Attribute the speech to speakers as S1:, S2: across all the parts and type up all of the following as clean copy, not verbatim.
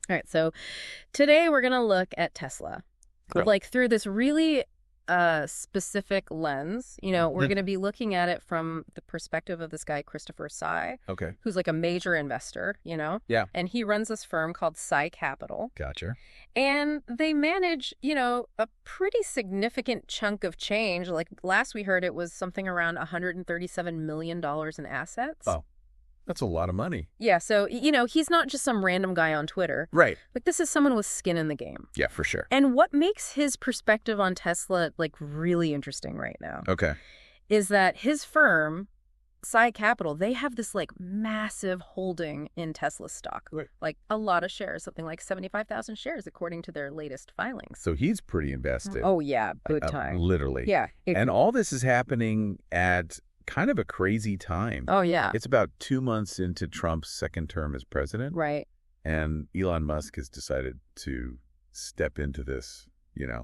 S1: All right, so today we're going to look at Tesla,
S2: Cool.
S1: like through this really specific lens. We're going to be looking at it from the perspective of this guy, Christopher Tsai,
S2: Okay.
S1: who's like a major investor,
S2: Yeah.
S1: and he runs this firm called Tsai Capital.
S2: Gotcha.
S1: And they manage, a pretty significant chunk of change. Like last we heard, it was something around $137 million in assets.
S2: Oh, that's a lot of money.
S1: Yeah, so, he's not just some random guy on Twitter.
S2: Right.
S1: Like, this is someone with skin in the game.
S2: Yeah, for sure.
S1: And what makes his perspective on Tesla, like, really interesting right now
S2: Okay.
S1: is that his firm, Tsai Capital, they have this, like, massive holding in Tesla stock.
S2: Right.
S1: Like, a lot of shares, something like 75,000 shares, according to their latest filings.
S2: So he's pretty invested.
S1: Oh, yeah, good time.
S2: Literally.
S1: Yeah.
S2: And all this is happening at kind of a crazy time.
S1: Oh, yeah.
S2: It's about 2 months into Trump's second term as president.
S1: Right.
S2: And Elon Musk has decided to step into this,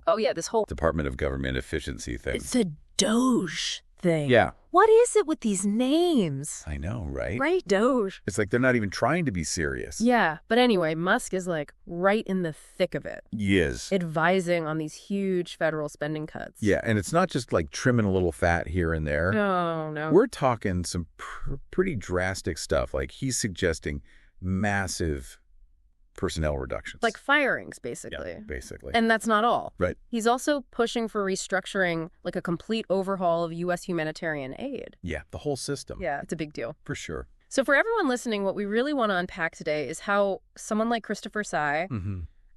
S1: Oh, yeah, this whole...
S2: Department of Government Efficiency thing.
S1: It's a Doge thing.
S2: Yeah.
S1: What is it with these names?
S2: I know, right?
S1: Right, Doge.
S2: It's like they're not even trying to be serious.
S1: Yeah, but anyway, Musk is like right in the thick of it,
S2: He is.
S1: advising on these huge federal spending cuts.
S2: Yeah, and it's not just like trimming a little fat here and there.
S1: No.
S2: We're talking some pretty drastic stuff. Like he's suggesting massive personnel reductions.
S1: Like firings, basically.
S2: Yeah, basically.
S1: And that's not all.
S2: Right.
S1: He's also pushing for restructuring, like a complete overhaul of U.S. humanitarian aid.
S2: Yeah, the whole system.
S1: Yeah, it's a big deal.
S2: For sure.
S1: So for everyone listening, what we really want to unpack today is how someone like Christopher Tsai,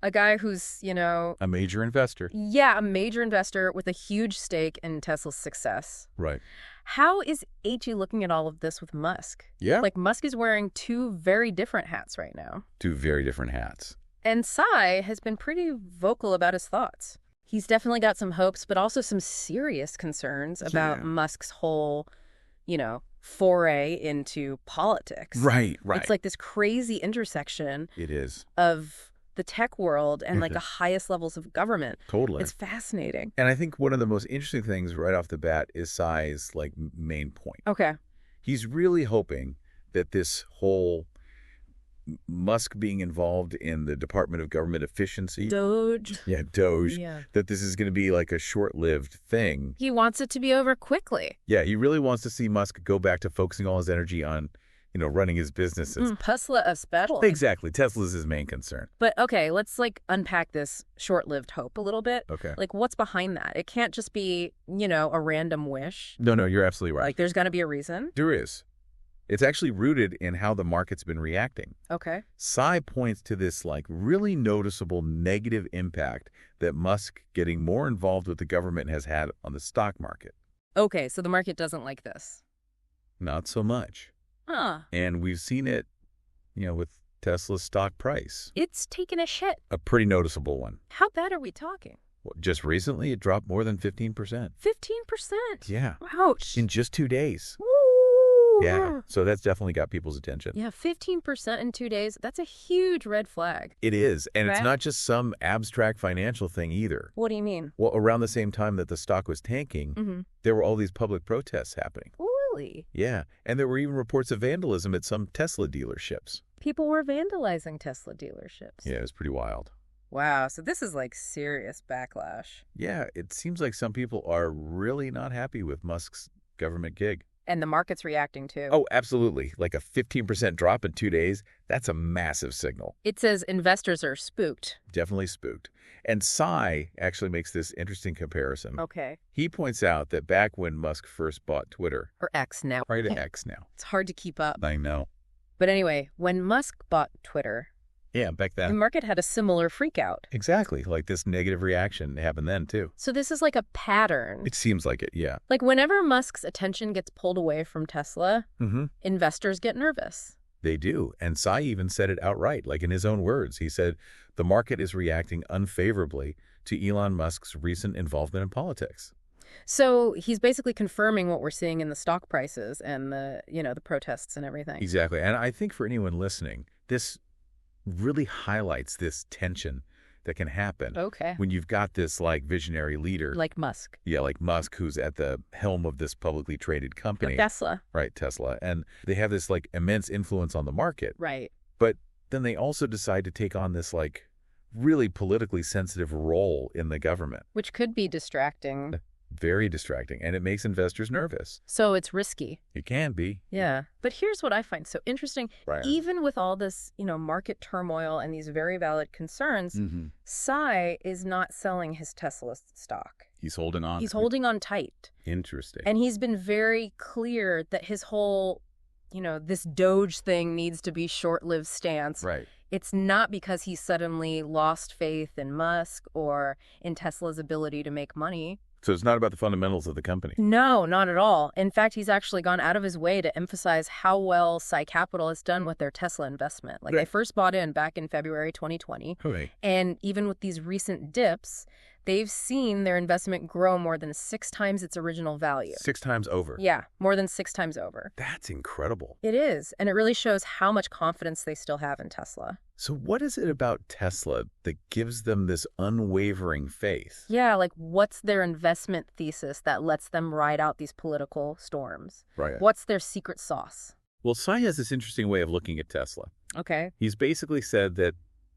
S1: a guy who's,
S2: A major investor.
S1: a major investor with a huge stake in Tesla's success.
S2: Right.
S1: How is HE looking at all of this with Musk?
S2: Yeah.
S1: Like, Musk is wearing two very different hats right now.
S2: Two very different hats.
S1: And Tsai has been pretty vocal about his thoughts. He's definitely got some hopes, but also some serious concerns about Musk's whole, foray into politics.
S2: Right.
S1: It's like this crazy intersection
S2: It is.
S1: of the tech world and like the highest levels of government.
S2: Totally.
S1: It's fascinating.
S2: And I think one of the most interesting things right off the bat is Tsai's main point.
S1: Okay.
S2: He's really hoping that this whole Musk being involved in the Department of Government Efficiency.
S1: Doge.
S2: Yeah, Doge.
S1: Yeah.
S2: That this is going to be like a short-lived thing.
S1: He wants it to be over quickly.
S2: Yeah, he really wants to see Musk go back to focusing all his energy on, running his businesses.
S1: Tesla especially.
S2: Exactly. Tesla's his main concern.
S1: But okay, let's unpack this short-lived hope a little bit.
S2: Okay.
S1: What's behind that? It can't just be, a random wish.
S2: No, you're absolutely right.
S1: There's got to be a reason.
S2: There is. It's actually rooted in how the market's been reacting.
S1: Okay.
S2: Tsai points to this really noticeable negative impact that Musk getting more involved with the government has had on the stock market.
S1: Okay, so the market doesn't like this.
S2: Not so much.
S1: Huh.
S2: And we've seen it, with Tesla's stock price.
S1: It's taken a shit.
S2: A pretty noticeable one.
S1: How bad are we talking?
S2: Well, just recently, it dropped more than 15%.
S1: 15%?
S2: Yeah.
S1: Ouch.
S2: In just 2 days.
S1: Woo.
S2: Yeah. So that's definitely got people's attention.
S1: Yeah, 15% in 2 days. That's a huge red flag.
S2: It is. And
S1: Right?
S2: it's not just some abstract financial thing either.
S1: What do you mean?
S2: Well, around the same time that the stock was tanking, there were all these public protests happening.
S1: Really?
S2: Yeah. And there were even reports of vandalism at some Tesla dealerships.
S1: People were vandalizing Tesla dealerships.
S2: Yeah, it was pretty wild.
S1: Wow, so this is serious backlash.
S2: Yeah, it seems like some people are really not happy with Musk's government gig.
S1: And the market's reacting too.
S2: Oh, absolutely. Like a 15% drop in 2 days, that's a massive signal.
S1: It says investors are spooked.
S2: Definitely spooked. And Tsai actually makes this interesting comparison.
S1: Okay.
S2: He points out that back when Musk first bought Twitter,
S1: Or X now.
S2: right at X now.
S1: It's hard to keep up.
S2: I know.
S1: But anyway, when Musk bought Twitter,
S2: Yeah, back
S1: the
S2: then.
S1: market had a similar freakout.
S2: Exactly. Like this negative reaction happened then, too.
S1: So this is like a pattern.
S2: It seems like it, yeah.
S1: Whenever Musk's attention gets pulled away from Tesla,
S2: Mm-hmm.
S1: investors get nervous.
S2: They do. And Tsai even said it outright, like in his own words. He said, the market is reacting unfavorably to Elon Musk's recent involvement in politics.
S1: So he's basically confirming what we're seeing in the stock prices and the protests and everything.
S2: Exactly. And I think for anyone listening, this really highlights this tension that can happen
S1: Okay.
S2: when you've got this visionary leader.
S1: Like Musk.
S2: Yeah, like Musk, who's at the helm of this publicly traded company.
S1: Tesla.
S2: Right, Tesla. And they have this immense influence on the market.
S1: Right.
S2: But then they also decide to take on this, like, really politically sensitive role in the government.
S1: Which could be distracting.
S2: Very distracting, and it makes investors nervous.
S1: So it's risky.
S2: It can be.
S1: Yeah. But here's what I find so interesting.
S2: Right.
S1: Even with all this, market turmoil and these very valid concerns, Tsai is not selling his Tesla stock.
S2: He's holding on.
S1: He's holding on tight.
S2: Interesting.
S1: And he's been very clear that his whole, this Doge thing needs to be short-lived stance.
S2: Right.
S1: It's not because he suddenly lost faith in Musk or in Tesla's ability to make money.
S2: So it's not about the fundamentals of the company.
S1: No, not at all. In fact, he's actually gone out of his way to emphasize how well Psy Capital has done with their Tesla investment. Like, they first bought in back in February 2020.
S2: Right.
S1: And even with these recent dips, they've seen their investment grow more than 6 times its original value.
S2: 6 times over.
S1: Yeah, more than 6 times over.
S2: That's incredible.
S1: It is. And it really shows how much confidence they still have in Tesla.
S2: So what is it about Tesla that gives them this unwavering faith?
S1: Yeah, like, what's their investment thesis that lets them ride out these political storms?
S2: Right.
S1: What's their secret sauce?
S2: Well, Tsai has this interesting way of looking at Tesla.
S1: Okay.
S2: He's basically said that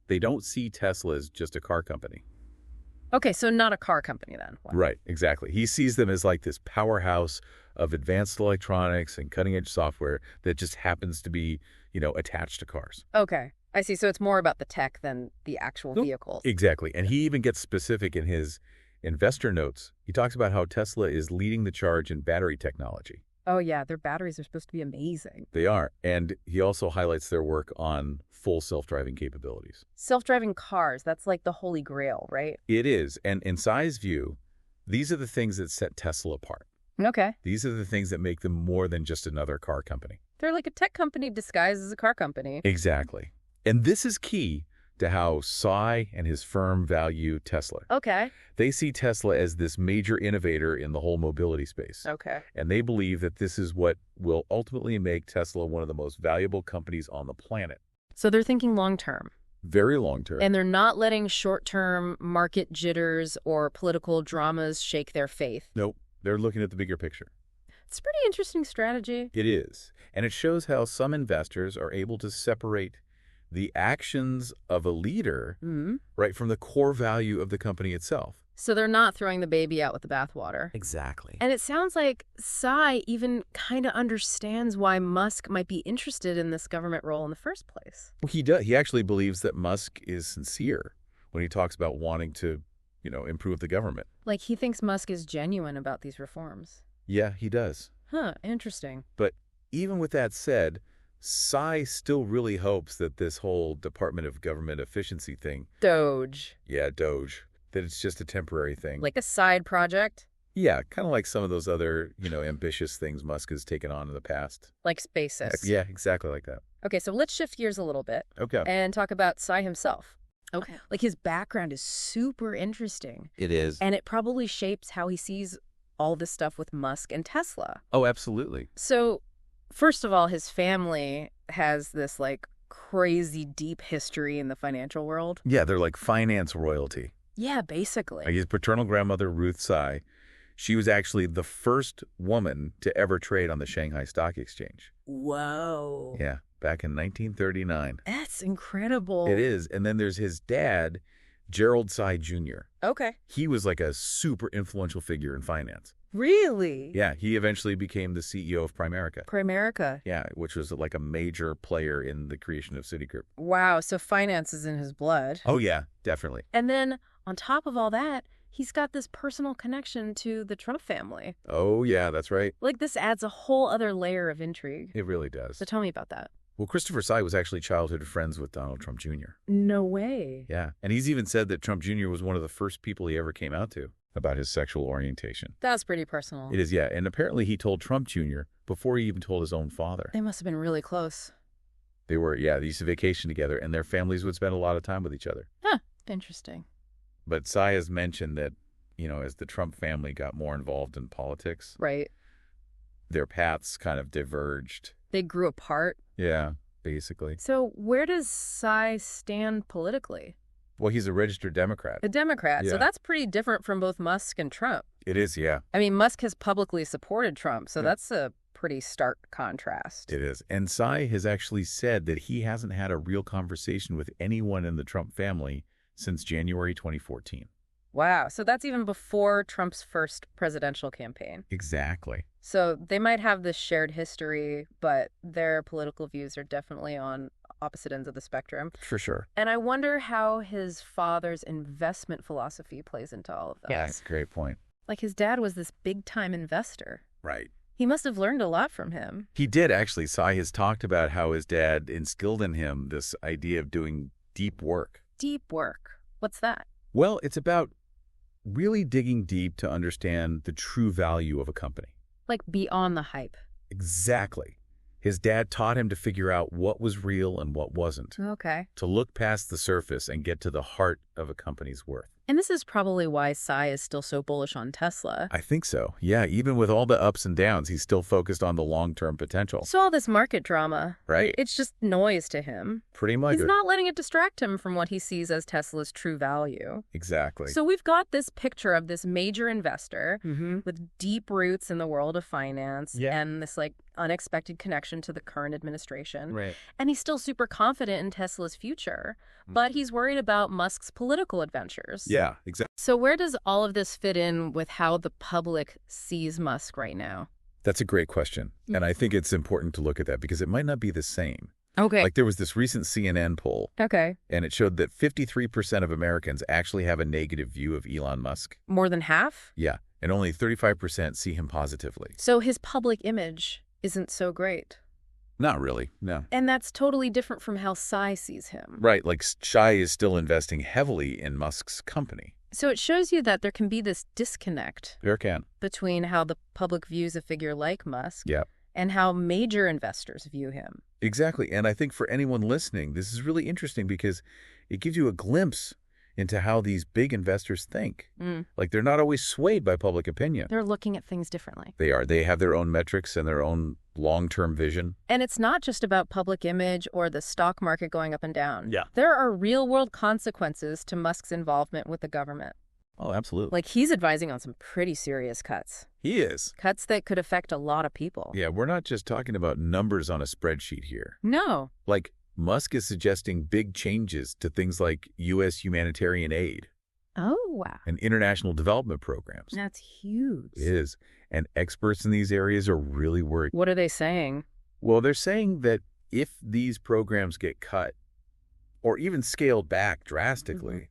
S2: they don't see Tesla as just a car company.
S1: Okay, so not a car company then. Wow.
S2: Right, exactly. He sees them as like this powerhouse of advanced electronics and cutting-edge software that just happens to be, attached to cars.
S1: Okay, I see. So it's more about the tech than the actual vehicles.
S2: Exactly. And he even gets specific in his investor notes. He talks about how Tesla is leading the charge in battery technology.
S1: Oh, yeah, their batteries are supposed to be amazing.
S2: They are. And he also highlights their work on full self-driving capabilities.
S1: Self-driving cars, that's like the holy grail, right?
S2: It is. And in Tsai's view, these are the things that set Tesla apart.
S1: Okay.
S2: These are the things that make them more than just another car company.
S1: They're like a tech company disguised as a car company.
S2: Exactly. And this is key to how Tsai and his firm value Tesla.
S1: Okay.
S2: They see Tesla as this major innovator in the whole mobility space.
S1: Okay.
S2: And they believe that this is what will ultimately make Tesla one of the most valuable companies on the planet.
S1: So they're thinking long-term.
S2: Very long-term.
S1: And they're not letting short-term market jitters or political dramas shake their faith.
S2: Nope. They're looking at the bigger picture.
S1: It's a pretty interesting strategy.
S2: It is. And it shows how some investors are able to separate the actions of a leader, right, from the core value of the company itself.
S1: So they're not throwing the baby out with the bathwater.
S2: Exactly.
S1: And it sounds like Tsai even kind of understands why Musk might be interested in this government role in the first place.
S2: Well, he does. He actually believes that Musk is sincere when he talks about wanting to, improve the government.
S1: Like, he thinks Musk is genuine about these reforms.
S2: Yeah, he does.
S1: Huh, interesting.
S2: But even with that said, Tsai still really hopes that this whole Department of Government Efficiency thing,
S1: Doge.
S2: yeah, Doge, that it's just a temporary thing.
S1: Like a side project?
S2: Yeah, kind of like some of those other, ambitious things Musk has taken on in the past.
S1: Like SpaceX.
S2: Yeah, exactly like that.
S1: Okay, so let's shift gears a little bit.
S2: Okay.
S1: And talk about Tsai himself. Okay. Like, his background is super interesting.
S2: It is.
S1: And it probably shapes how he sees all this stuff with Musk and Tesla.
S2: Oh, absolutely.
S1: So, first of all, his family has this, like, crazy deep history in the financial world.
S2: Yeah, they're like finance royalty.
S1: Yeah, basically.
S2: Like his paternal grandmother, Ruth Tsai, she was actually the first woman to ever trade on the Shanghai Stock Exchange.
S1: Whoa.
S2: Yeah, back in 1939.
S1: That's incredible.
S2: It is. And then there's his dad, Gerald Tsai Jr.
S1: Okay.
S2: He was like a super influential figure in finance.
S1: Really?
S2: Yeah, he eventually became the CEO of Primerica.
S1: Primerica.
S2: Yeah, which was like a major player in the creation of Citigroup.
S1: Wow, so finance is in his blood.
S2: Oh, yeah, definitely.
S1: And then, on top of all that, he's got this personal connection to the Trump family.
S2: Oh, yeah, that's right.
S1: Like, this adds a whole other layer of intrigue.
S2: It really does.
S1: So tell me about that.
S2: Well, Christopher Tsai was actually childhood friends with Donald Trump Jr.
S1: No way.
S2: Yeah, and he's even said that Trump Jr. was one of the first people he ever came out to about his sexual orientation.
S1: That's pretty personal.
S2: It is, yeah. And apparently he told Trump Jr. before he even told his own father.
S1: They must have been really close.
S2: They were, yeah, they used to vacation together, and their families would spend a lot of time with each other.
S1: Huh, interesting.
S2: But Tsai has mentioned that, as the Trump family got more involved in politics,
S1: Right.
S2: their paths kind of diverged.
S1: They grew apart.
S2: Yeah, basically.
S1: So where does Tsai stand politically?
S2: Well, he's a registered Democrat.
S1: A Democrat.
S2: Yeah.
S1: So that's pretty different from both Musk and Trump.
S2: It is, yeah.
S1: I mean, Musk has publicly supported Trump, so that's a pretty stark contrast.
S2: It is. And Tsai has actually said that he hasn't had a real conversation with anyone in the Trump family since January 2014.
S1: Wow. So that's even before Trump's first presidential campaign.
S2: Exactly.
S1: So they might have this shared history, but their political views are definitely on opposite ends of the spectrum.
S2: For sure.
S1: And I wonder how his father's investment philosophy plays into all of this.
S2: Yeah, that's a great point.
S1: Like his dad was this big-time investor.
S2: Right.
S1: He must have learned a lot from him.
S2: He did, actually. Tsai has talked about how his dad instilled in him this idea of doing deep work.
S1: Deep work. What's that?
S2: Well, it's about really digging deep to understand the true value of a company.
S1: Like beyond the hype.
S2: Exactly. His dad taught him to figure out what was real and what wasn't.
S1: Okay.
S2: To look past the surface and get to the heart of a company's worth.
S1: And this is probably why Tsai is still so bullish on Tesla.
S2: I think so. Yeah, even with all the ups and downs, he's still focused on the long-term potential.
S1: So all this market drama,
S2: right?
S1: It's just noise to him.
S2: Pretty much.
S1: He's not letting it distract him from what he sees as Tesla's true value.
S2: Exactly.
S1: So we've got this picture of this major investor with deep roots in the world of finance and this like unexpected connection to the current administration.
S2: Right.
S1: And he's still super confident in Tesla's future, but he's worried about Musk's political adventures.
S2: Yeah, exactly.
S1: So where does all of this fit in with how the public sees Musk right now?
S2: That's a great question. And I think it's important to look at that because it might not be the same.
S1: Okay.
S2: Like there was this recent CNN poll.
S1: Okay.
S2: And it showed that 53% of Americans actually have a negative view of Elon Musk.
S1: More than half?
S2: Yeah. And only 35% see him positively.
S1: So his public image isn't so great.
S2: Not really, no.
S1: And that's totally different from how Tsai sees him.
S2: Right, like Tsai is still investing heavily in Musk's company.
S1: So it shows you that there can be this disconnect
S2: There can.
S1: between how the public views a figure like Musk
S2: Yeah.
S1: and how major investors view him.
S2: Exactly. And I think for anyone listening, this is really interesting because it gives you a glimpse into how these big investors think. Like they're not always swayed by public opinion.
S1: They're looking at things differently.
S2: They are. They have their own metrics and their own long-term vision.
S1: And it's not just about public image or the stock market going up and down.
S2: Yeah.
S1: There are real-world consequences to Musk's involvement with the government.
S2: Oh, absolutely.
S1: Like he's advising on some pretty serious cuts.
S2: He is.
S1: Cuts that could affect a lot of people.
S2: Yeah, we're not just talking about numbers on a spreadsheet here.
S1: No.
S2: Like Musk is suggesting big changes to things like U.S. humanitarian aid.
S1: Oh, wow.
S2: And international development programs.
S1: That's huge.
S2: It is. And experts in these areas are really worried.
S1: What are they saying?
S2: Well, they're saying that if these programs get cut or even scaled back drastically,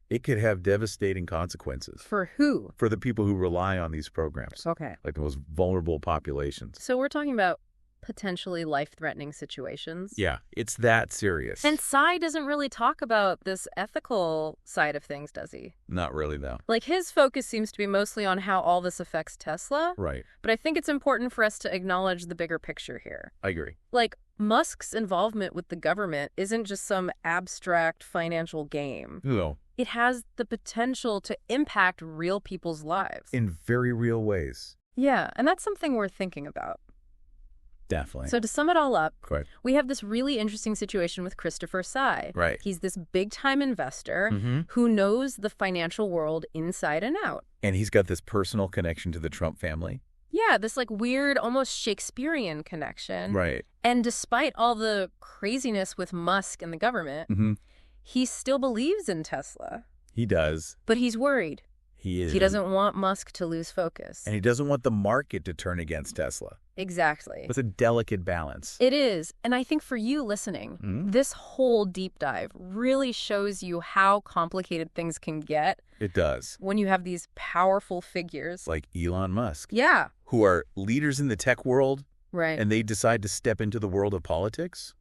S2: it could have devastating consequences.
S1: For who?
S2: For the people who rely on these programs.
S1: Okay.
S2: Like the most vulnerable populations.
S1: So we're talking about potentially life-threatening situations.
S2: Yeah, it's that serious.
S1: And Tsai doesn't really talk about this ethical side of things, does he?
S2: Not really, though.
S1: Like his focus seems to be mostly on how all this affects Tesla.
S2: Right.
S1: But I think it's important for us to acknowledge the bigger picture here.
S2: I agree.
S1: Like Musk's involvement with the government isn't just some abstract financial game.
S2: No.
S1: It has the potential to impact real people's lives.
S2: In very real ways.
S1: Yeah, and that's something we're thinking about.
S2: Definitely.
S1: So to sum it all up,
S2: Quite.
S1: we have this really interesting situation with Christopher Tsai.
S2: Right.
S1: He's this big-time investor who knows the financial world inside and out.
S2: And he's got this personal connection to the Trump family.
S1: Yeah, this like weird, almost Shakespearean connection.
S2: Right.
S1: And despite all the craziness with Musk and the government, he still believes in Tesla.
S2: He does.
S1: But he's worried.
S2: He is.
S1: He doesn't want Musk to lose focus.
S2: And he doesn't want the market to turn against Tesla.
S1: Exactly.
S2: It's a delicate balance.
S1: It is. And I think for you listening, this whole deep dive really shows you how complicated things can get.
S2: It does.
S1: When you have these powerful figures.
S2: Like Elon Musk.
S1: Yeah.
S2: Who are leaders in the tech world.
S1: Right.
S2: And they decide to step into the world of politics.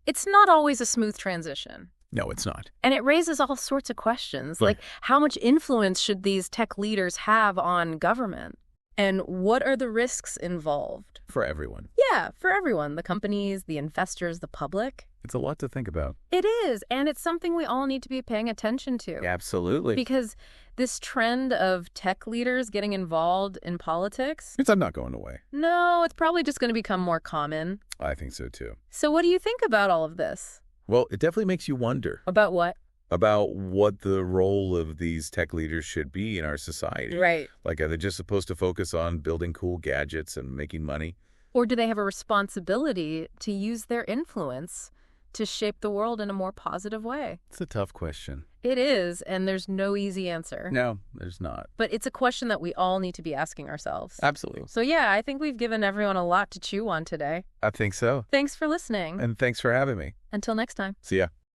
S1: It's not always a smooth transition.
S2: No, it's not.
S1: And it raises all sorts of questions, like how much influence should these tech leaders have on government? And what are the risks involved?
S2: For everyone.
S1: Yeah, for everyone. The companies, the investors, the public.
S2: It's a lot to think about.
S1: It is. And it's something we all need to be paying attention to.
S2: Absolutely.
S1: Because this trend of tech leaders getting involved in politics.
S2: It's not going away.
S1: No, it's probably just going to become more common.
S2: I think so, too.
S1: So what do you think about all of this?
S2: Well, it definitely makes you wonder.
S1: About what?
S2: About what the role of these tech leaders should be in our society.
S1: Right.
S2: Like, are they just supposed to focus on building cool gadgets and making money?
S1: Or do they have a responsibility to use their influence to shape the world in a more positive way?
S2: It's a tough question.
S1: It is, and there's no easy answer.
S2: No, there's not.
S1: But it's a question that we all need to be asking ourselves.
S2: Absolutely.
S1: So yeah, I think we've given everyone a lot to chew on today.
S2: I think so.
S1: Thanks for listening.
S2: And thanks for having me.
S1: Until next time.
S2: See ya.